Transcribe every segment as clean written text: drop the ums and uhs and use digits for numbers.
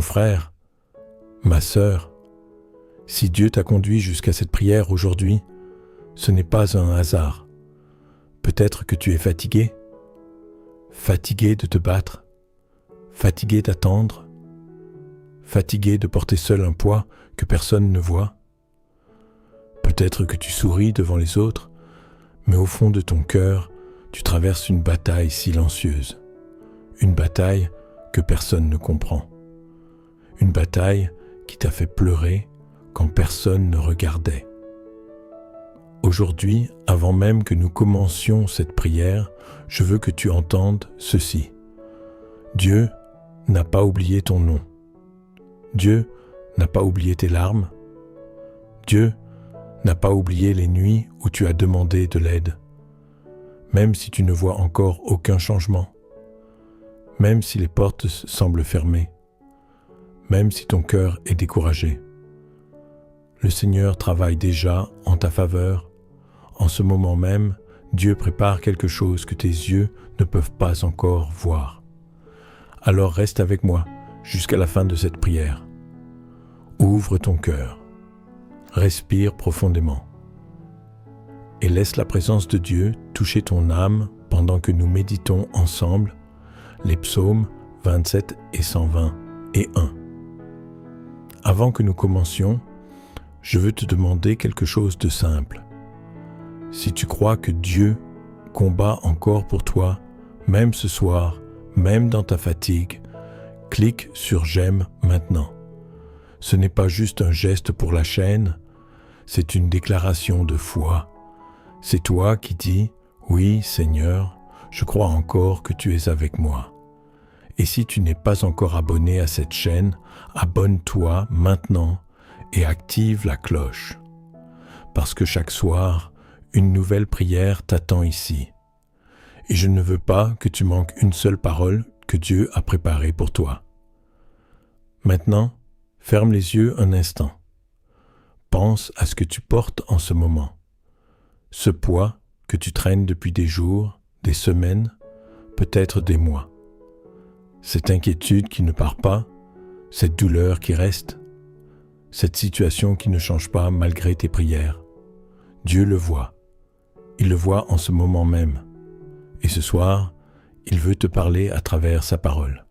Mon frère, ma sœur, si Dieu t'a conduit jusqu'à cette prière aujourd'hui, ce n'est pas un hasard. Peut-être que tu es fatigué de te battre, fatigué d'attendre, fatigué de porter seul un poids que personne ne voit. Peut-être que tu souris devant les autres, mais au fond de ton cœur, tu traverses une bataille silencieuse, une bataille que personne ne comprend, une bataille qui t'a fait pleurer quand personne ne regardait. Aujourd'hui, avant même que nous commencions cette prière, je veux que tu entendes ceci. Dieu n'a pas oublié ton nom. Dieu n'a pas oublié tes larmes. Dieu n'a pas oublié les nuits où tu as demandé de l'aide. Même si tu ne vois encore aucun changement, même si les portes semblent fermées, même si ton cœur est découragé. Le Seigneur travaille déjà en ta faveur. En ce moment même, Dieu prépare quelque chose que tes yeux ne peuvent pas encore voir. Alors reste avec moi jusqu'à la fin de cette prière. Ouvre ton cœur, respire profondément et laisse la présence de Dieu toucher ton âme pendant que nous méditons ensemble les psaumes 27 et 120 et 1. Avant que nous commencions, je veux te demander quelque chose de simple. Si tu crois que Dieu combat encore pour toi, même ce soir, même dans ta fatigue, clique sur « J'aime maintenant ». Ce n'est pas juste un geste pour la chaîne, c'est une déclaration de foi. C'est toi qui dis « Oui, Seigneur, je crois encore que tu es avec moi ». Et si tu n'es pas encore abonné à cette chaîne, abonne-toi maintenant et active la cloche. Parce que chaque soir, une nouvelle prière t'attend ici. Et je ne veux pas que tu manques une seule parole que Dieu a préparée pour toi. Maintenant, ferme les yeux un instant. Pense à ce que tu portes en ce moment. Ce poids que tu traînes depuis des jours, des semaines, peut-être des mois. Cette inquiétude qui ne part pas, cette douleur qui reste, cette situation qui ne change pas malgré tes prières. Dieu le voit. Il le voit en ce moment même. Et ce soir, il veut te parler à travers sa parole.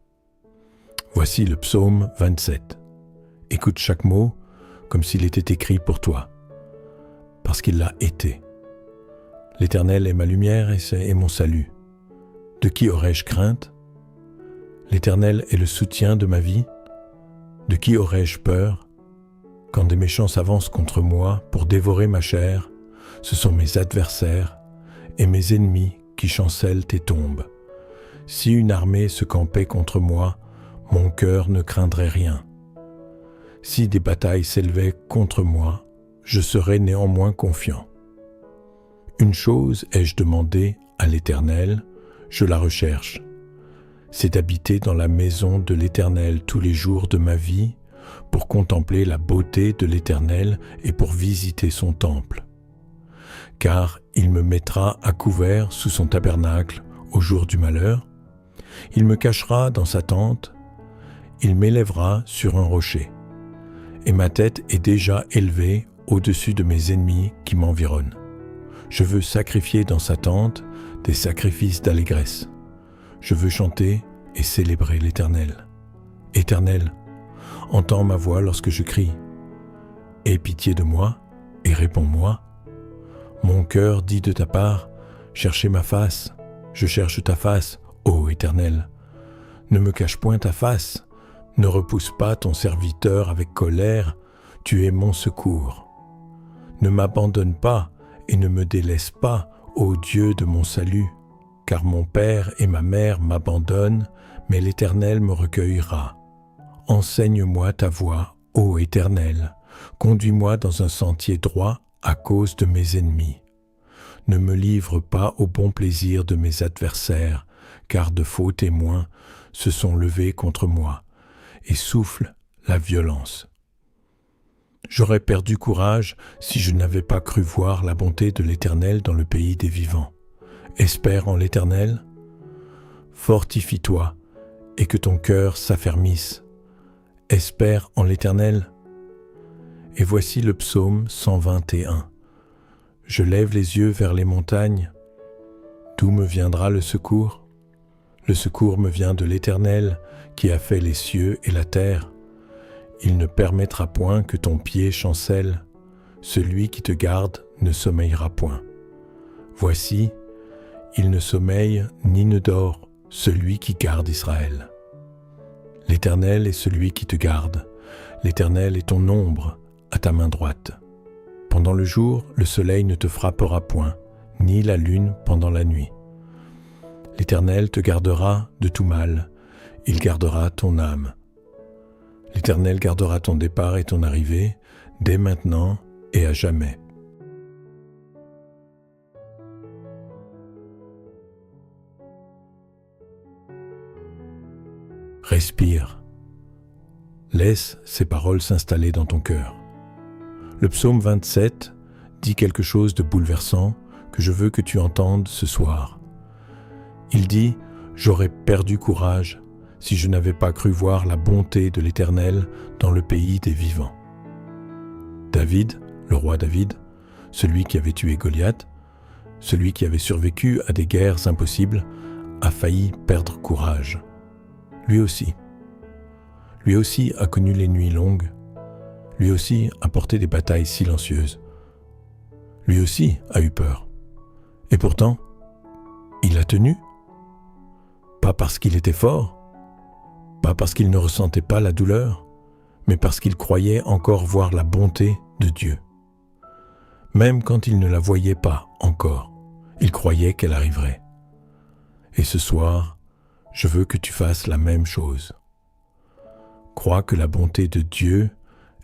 Voici le psaume 27. Écoute chaque mot comme s'il était écrit pour toi, parce qu'il l'a été. L'Éternel est ma lumière et mon salut. De qui aurais-je crainte? L'Éternel est le soutien de ma vie. De qui aurais-je peur? Quand des méchants s'avancent contre moi pour dévorer ma chair, ce sont mes adversaires et mes ennemis qui chancellent et tombent. Si une armée se campait contre moi, mon cœur ne craindrait rien. Si des batailles s'élevaient contre moi, je serais néanmoins confiant. Une chose ai-je demandé à l'Éternel, je la recherche. C'est d'habiter dans la maison de l'Éternel tous les jours de ma vie, pour contempler la beauté de l'Éternel et pour visiter son temple. Car il me mettra à couvert sous son tabernacle au jour du malheur, il me cachera dans sa tente, il m'élèvera sur un rocher, et ma tête est déjà élevée au-dessus de mes ennemis qui m'environnent. Je veux sacrifier dans sa tente des sacrifices d'allégresse. Je veux chanter et célébrer l'Éternel. Éternel, entends ma voix lorsque je crie. Aie pitié de moi et réponds-moi. Mon cœur dit de ta part, cherchez ma face, je cherche ta face, ô Éternel. Ne me cache point ta face, ne repousse pas ton serviteur avec colère, tu es mon secours. Ne m'abandonne pas et ne me délaisse pas, ô Dieu de mon salut, car mon père et ma mère m'abandonnent, mais l'Éternel me recueillera. Enseigne-moi ta voie, ô Éternel, conduis-moi dans un sentier droit à cause de mes ennemis. Ne me livre pas au bon plaisir de mes adversaires, car de faux témoins se sont levés contre moi et soufflent la violence. J'aurais perdu courage si je n'avais pas cru voir la bonté de l'Éternel dans le pays des vivants. Espère en l'Éternel, fortifie-toi et que ton cœur s'affermisse. espère en l'Éternel. Et voici le psaume 121. Je lève les yeux vers les montagnes. D'où me viendra le secours? Le secours me vient de l'Éternel, qui a fait les cieux et la terre. Il ne permettra point que ton pied chancelle. Celui qui te garde ne sommeillera point. Voici, il ne sommeille ni ne dort, celui qui garde Israël. L'Éternel est celui qui te garde. L'Éternel est ton ombre à ta main droite. Pendant le jour, le soleil ne te frappera point, ni la lune pendant la nuit. L'Éternel te gardera de tout mal, il gardera ton âme. L'Éternel gardera ton départ et ton arrivée, dès maintenant et à jamais. Respire. Laisse ces paroles s'installer dans ton cœur. Le psaume 27 dit quelque chose de bouleversant que je veux que tu entendes ce soir. Il dit « J'aurais perdu courage si je n'avais pas cru voir la bonté de l'Éternel dans le pays des vivants. » David, le roi David, celui qui avait tué Goliath, celui qui avait survécu à des guerres impossibles, a failli perdre courage. Lui aussi a connu les nuits longues. Lui aussi a porté des batailles silencieuses. Lui aussi a eu peur. Et pourtant, il a tenu. Pas parce qu'il était fort, pas parce qu'il ne ressentait pas la douleur, mais parce qu'il croyait encore voir la bonté de Dieu. Même quand il ne la voyait pas encore, il croyait qu'elle arriverait. Et ce soir, je veux que tu fasses la même chose. Crois que la bonté de Dieu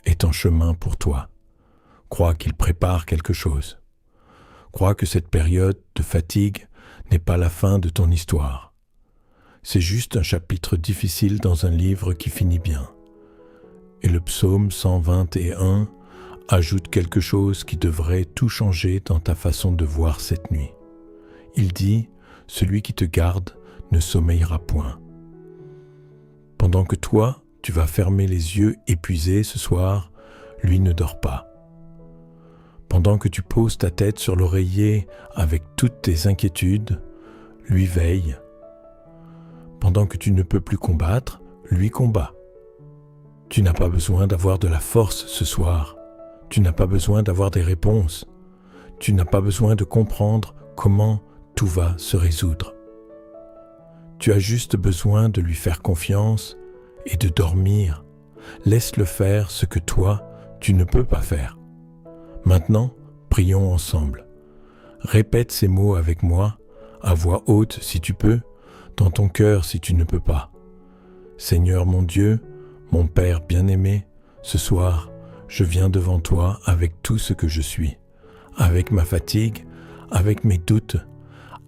est en chemin pour toi. Crois qu'il prépare quelque chose. Crois que cette période de fatigue n'est pas la fin de ton histoire. C'est juste un chapitre difficile dans un livre qui finit bien. Et le psaume 121 ajoute quelque chose qui devrait tout changer dans ta façon de voir cette nuit. Il dit « Celui qui te garde ne sommeillera point ». Pendant que toi, tu vas fermer les yeux épuisé ce soir, lui ne dort pas. Pendant que tu poses ta tête sur l'oreiller avec toutes tes inquiétudes, lui veille. Pendant que tu ne peux plus combattre, lui combat. Tu n'as pas besoin d'avoir de la force ce soir. Tu n'as pas besoin d'avoir des réponses. Tu n'as pas besoin de comprendre comment tout va se résoudre. Tu as juste besoin de lui faire confiance et de dormir. Laisse-le faire ce que toi, tu ne peux pas faire. Maintenant, prions ensemble. Répète ces mots avec moi, à voix haute si tu peux, dans ton cœur si tu ne peux pas. Seigneur mon Dieu, mon Père bien-aimé, ce soir, je viens devant toi avec tout ce que je suis, avec ma fatigue, avec mes doutes,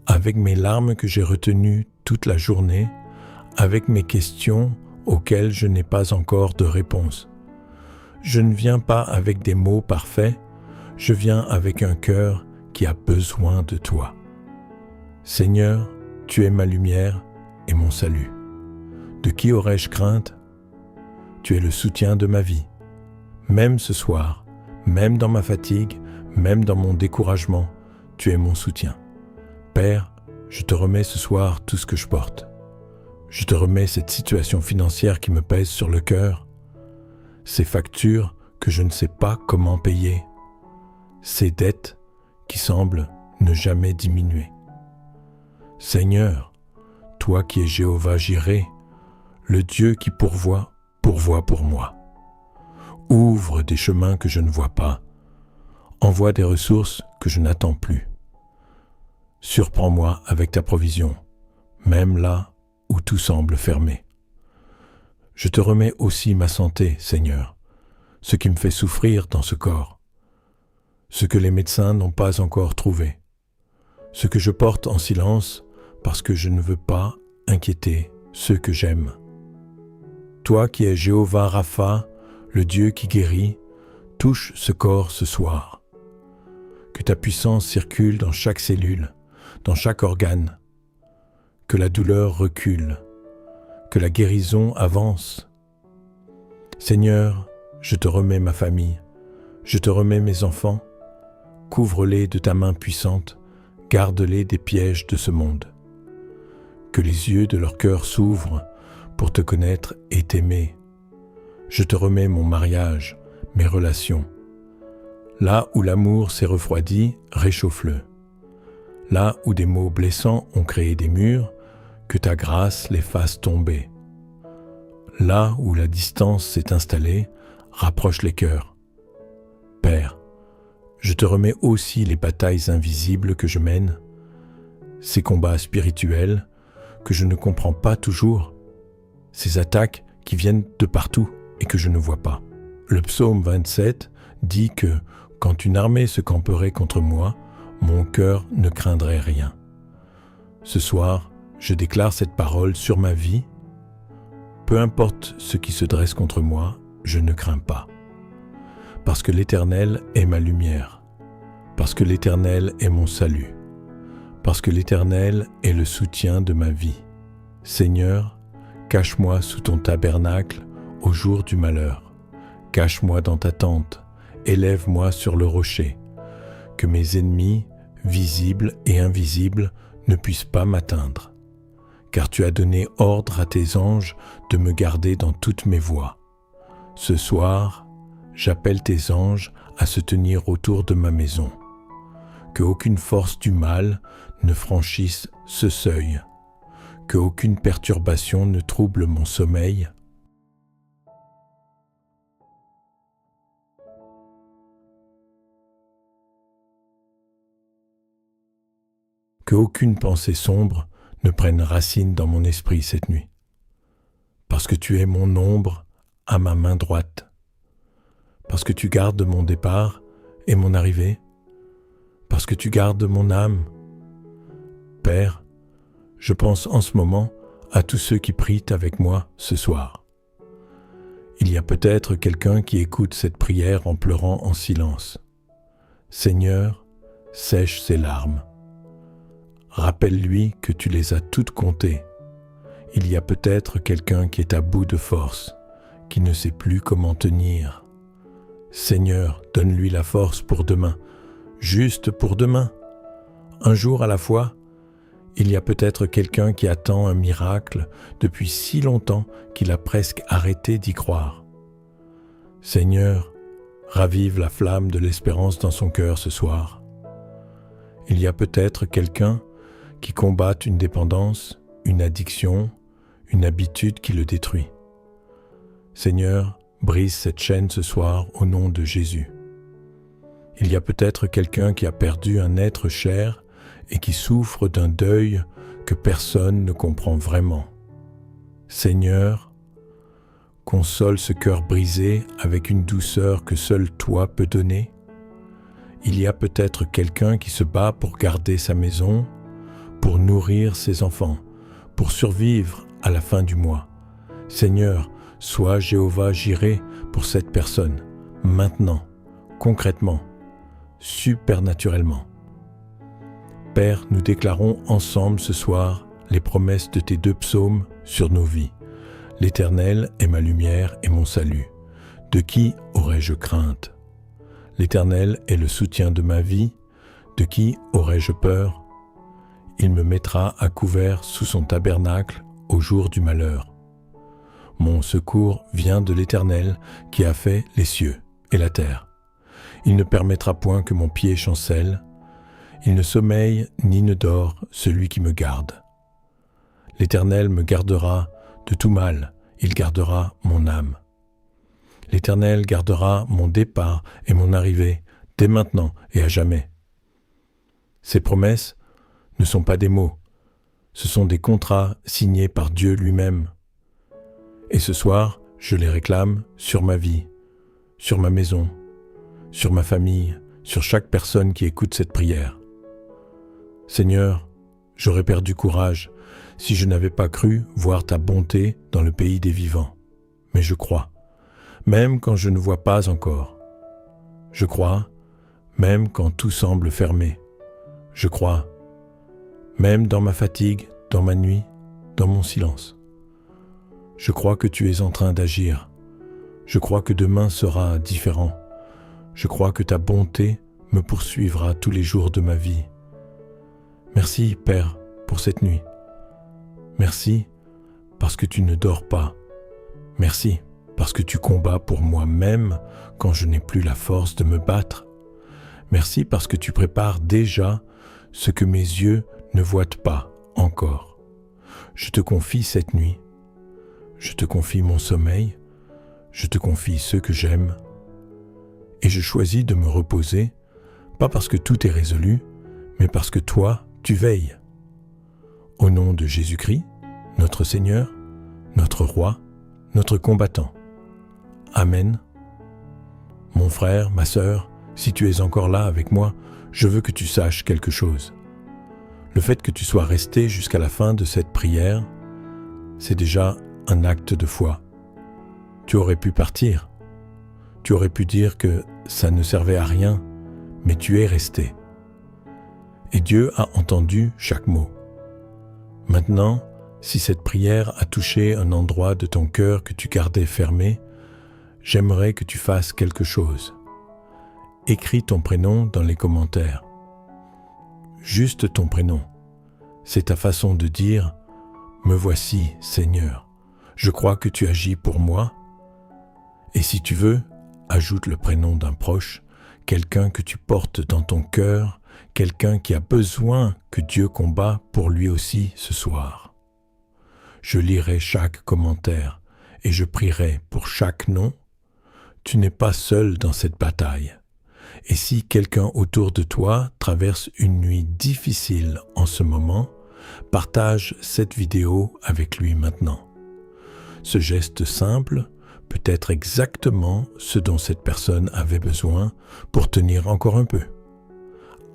avec mes larmes que j'ai retenues toute la journée, avec mes questions auxquelles je n'ai pas encore de réponse. Je ne viens pas avec des mots parfaits, je viens avec un cœur qui a besoin de toi. Seigneur, tu es ma lumière et mon salut. De qui aurais-je crainte? Tu es le soutien de ma vie. Même ce soir, même dans ma fatigue, même dans mon découragement, tu es mon soutien. Père, je te remets ce soir tout ce que je porte. Je te remets cette situation financière qui me pèse sur le cœur, ces factures que je ne sais pas comment payer, ces dettes qui semblent ne jamais diminuer. Seigneur, toi qui es Jéhovah Jireh, le Dieu qui pourvoit pour moi. Ouvre des chemins que je ne vois pas, envoie des ressources que je n'attends plus. Surprends-moi avec ta provision, même là où tout semble fermé. Je te remets aussi ma santé, Seigneur, ce qui me fait souffrir dans ce corps, ce que les médecins n'ont pas encore trouvé, ce que je porte en silence parce que je ne veux pas inquiéter ceux que j'aime. Toi qui es Jéhovah Rapha, le Dieu qui guérit, touche ce corps ce soir. Que ta puissance circule dans chaque cellule, dans chaque organe. Que la douleur recule, que la guérison avance. Seigneur, je te remets ma famille, je te remets mes enfants, couvre-les de ta main puissante, garde-les des pièges de ce monde. Que les yeux de leur cœur s'ouvrent pour te connaître et t'aimer. Je te remets mon mariage, mes relations. Là où l'amour s'est refroidi, réchauffe-le. Là où des mots blessants ont créé des murs, que ta grâce les fasse tomber. Là où la distance s'est installée, rapproche les cœurs. Père, je te remets aussi les batailles invisibles que je mène, ces combats spirituels que je ne comprends pas toujours, ces attaques qui viennent de partout et que je ne vois pas. Le psaume 27 dit que quand une armée se camperait contre moi, mon cœur ne craindrait rien. Ce soir, je déclare cette parole sur ma vie. Peu importe ce qui se dresse contre moi, je ne crains pas. Parce que l'Éternel est ma lumière, parce que l'Éternel est mon salut, parce que l'Éternel est le soutien de ma vie. Seigneur, cache-moi sous ton tabernacle au jour du malheur. Cache-moi dans ta tente, élève-moi sur le rocher, que mes ennemis, visibles et invisibles, ne puissent pas m'atteindre. Car tu as donné ordre à tes anges de me garder dans toutes mes voies. Ce soir, j'appelle tes anges à se tenir autour de ma maison. Que aucune force du mal ne franchisse ce seuil. Que aucune perturbation ne trouble mon sommeil. Que aucune pensée sombre ne prenne racine dans mon esprit cette nuit. Parce que tu es mon ombre à ma main droite. Parce que tu gardes mon départ et mon arrivée. Parce que tu gardes mon âme. Père, je pense en ce moment à tous ceux qui prient avec moi ce soir. Il y a peut-être quelqu'un qui écoute cette prière en pleurant en silence. Seigneur, sèche ses larmes. Rappelle-lui que tu les as toutes comptées. Il y a peut-être quelqu'un qui est à bout de force, qui ne sait plus comment tenir. Seigneur, donne-lui la force pour demain, juste pour demain. Un jour à la fois, il y a peut-être quelqu'un qui attend un miracle depuis si longtemps qu'il a presque arrêté d'y croire. Seigneur, ravive la flamme de l'espérance dans son cœur ce soir. Il y a peut-être quelqu'un qui combat une dépendance, une addiction, une habitude qui le détruit. Seigneur, brise cette chaîne ce soir au nom de Jésus. Il y a peut-être quelqu'un qui a perdu un être cher et qui souffre d'un deuil que personne ne comprend vraiment. Seigneur, console ce cœur brisé avec une douceur que seul toi peux donner. Il y a peut-être quelqu'un qui se bat pour garder sa maison, pour nourrir ses enfants, pour survivre à la fin du mois. Seigneur, sois Jéhovah Jireh pour cette personne, maintenant, concrètement, supernaturellement. Père, nous déclarons ensemble ce soir les promesses de tes 2 psaumes sur nos vies. L'Éternel est ma lumière et mon salut. De qui aurais-je crainte? L'Éternel est le soutien de ma vie. De qui aurais-je peur? Il me mettra à couvert sous son tabernacle au jour du malheur. Mon secours vient de l'Éternel qui a fait les cieux et la terre. Il ne permettra point que mon pied chancelle. Il ne sommeille ni ne dort celui qui me garde. L'Éternel me gardera de tout mal, il gardera mon âme. L'Éternel gardera mon départ et mon arrivée, dès maintenant et à jamais. Ces promesses ne sont pas des mots, ce sont des contrats signés par Dieu lui-même. Et ce soir, je les réclame sur ma vie, sur ma maison, sur ma famille, sur chaque personne qui écoute cette prière. Seigneur, j'aurais perdu courage si je n'avais pas cru voir ta bonté dans le pays des vivants. Mais je crois, même quand je ne vois pas encore. Je crois, même quand tout semble fermé. Je crois, même dans ma fatigue, dans ma nuit, dans mon silence. Je crois que tu es en train d'agir. Je crois que demain sera différent. Je crois que ta bonté me poursuivra tous les jours de ma vie. Merci, Père, pour cette nuit. Merci parce que tu ne dors pas. Merci parce que tu combats pour moi-même quand je n'ai plus la force de me battre. Merci parce que tu prépares déjà ce que mes yeux ne voient pas encore. Je te confie cette nuit. Je te confie mon sommeil. Je te confie ceux que j'aime. Et je choisis de me reposer, pas parce que tout est résolu, mais parce que toi, tu veilles. Au nom de Jésus-Christ, notre Seigneur, notre Roi, notre combattant. Amen. Mon frère, ma sœur, si tu es encore là avec moi, je veux que tu saches quelque chose. Le fait que tu sois resté jusqu'à la fin de cette prière, c'est déjà un acte de foi. Tu aurais pu partir. Tu aurais pu dire que ça ne servait à rien, mais tu es resté. Et Dieu a entendu chaque mot. Maintenant, si cette prière a touché un endroit de ton cœur que tu gardais fermé, j'aimerais que tu fasses quelque chose. Écris ton prénom dans les commentaires. Juste ton prénom. C'est ta façon de dire « Me voici, Seigneur. Je crois que tu agis pour moi. » Et si tu veux, ajoute le prénom d'un proche, quelqu'un que tu portes dans ton cœur, quelqu'un qui a besoin que Dieu combat pour lui aussi ce soir. Je lirai chaque commentaire et je prierai pour chaque nom. Tu n'es pas seul dans cette bataille. Et si quelqu'un autour de toi traverse une nuit difficile en ce moment, partage cette vidéo avec lui maintenant. Ce geste simple peut être exactement ce dont cette personne avait besoin pour tenir encore un peu.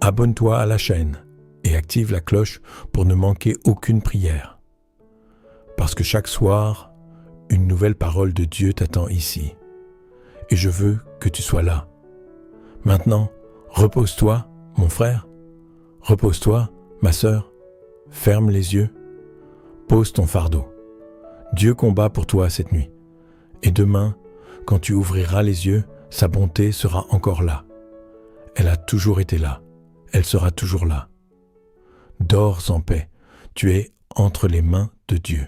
Abonne-toi à la chaîne et active la cloche pour ne manquer aucune prière. Parce que chaque soir, une nouvelle parole de Dieu t'attend ici. Et je veux que tu sois là. Maintenant, repose-toi, mon frère. Repose-toi, ma sœur. Ferme les yeux. Pose ton fardeau. Dieu combat pour toi cette nuit. Et demain, quand tu ouvriras les yeux, sa bonté sera encore là. Elle a toujours été là. Elle sera toujours là. Dors en paix. Tu es entre les mains de Dieu.